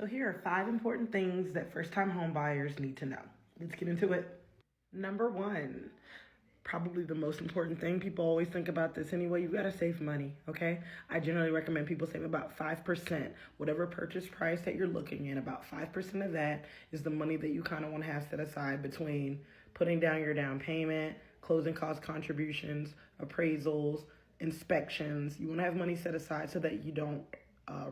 So here are 5 important things that first-time home buyers need to know. Let's get into it. Number 1, probably the most important thing. People always think about this anyway. You gotta save money, okay? I generally recommend people save about 5%. Whatever purchase price that you're looking at, about 5% of that is the money that you kind of want to have set aside between putting down your down payment, closing cost contributions, appraisals, inspections. You want to have money set aside so that you don't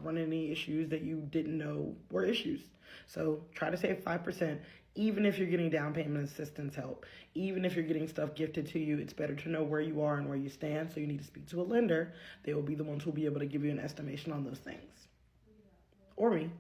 run any issues that you didn't know were issues. So try to save 5%, even if you're getting down payment assistance help, even if you're getting stuff gifted to you. It's better to know where you are and where you stand. So you need to speak to a lender. They will be the ones who will be able to give you an estimation on those things. Or me.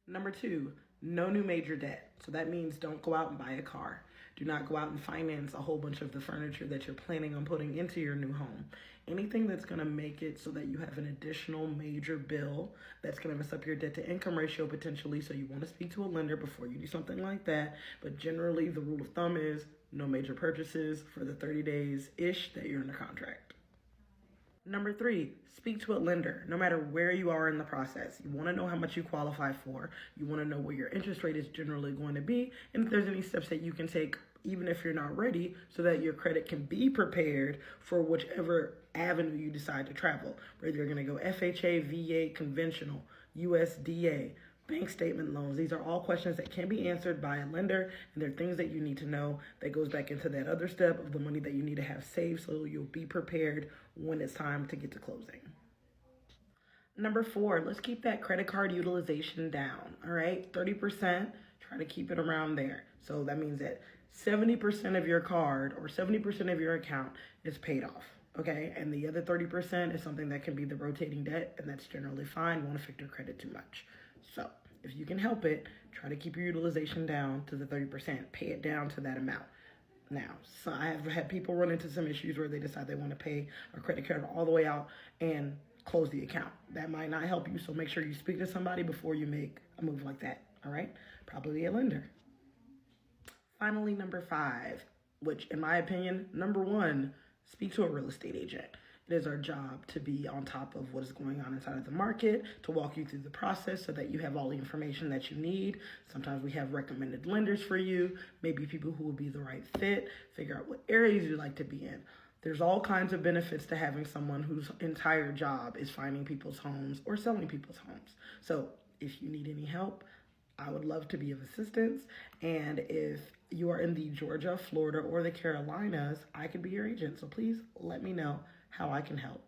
Number 2, no new major debt. So that means don't go out and buy a car. Do not go out and finance a whole bunch of the furniture that you're planning on putting into your new home. Anything that's going to make it so that you have an additional major bill that's going to mess up your debt to income ratio potentially. So you want to speak to a lender before you do something like that. But generally, the rule of thumb is no major purchases for the 30 days-ish that you're in the contract. Number 3, speak to a lender, no matter where you are in the process. You want to know how much you qualify for. You want to know what your interest rate is generally going to be, and if there's any steps that you can take, even if you're not ready, so that your credit can be prepared for whichever avenue you decide to travel. Whether you're going to go FHA, VA, conventional, USDA, bank statement loans. These are all questions that can be answered by a lender, and they're things that you need to know. That goes back into that other step of the money that you need to have saved so you'll be prepared when it's time to get to closing. Number 4, let's keep that credit card utilization down, all right? 30%, try to keep it around there. So that means that 70% of your card or 70% of your account is paid off, okay? And the other 30% is something that can be the rotating debt, and that's generally fine. You won't affect your credit too much. So if you can help it, try to keep your utilization down to the 30%. Pay it down to that amount. Now, so I have had people run into some issues where they decide they want to pay a credit card all the way out and close the account. That might not help you, so make sure you speak to somebody before you make a move like that, all right? Probably a lender. Finally, number 5, which in my opinion, number 1, speak to a real estate agent. It is our job to be on top of what is going on inside of the market, to walk you through the process so that you have all the information that you need. Sometimes we have recommended lenders for you, maybe people who will be the right fit, figure out what areas you'd like to be in. There's all kinds of benefits to having someone whose entire job is finding people's homes or selling people's homes. So if you need any help, I would love to be of assistance. And if you are in the Georgia, Florida, or the Carolinas, I could be your agent. So please let me know how I can help.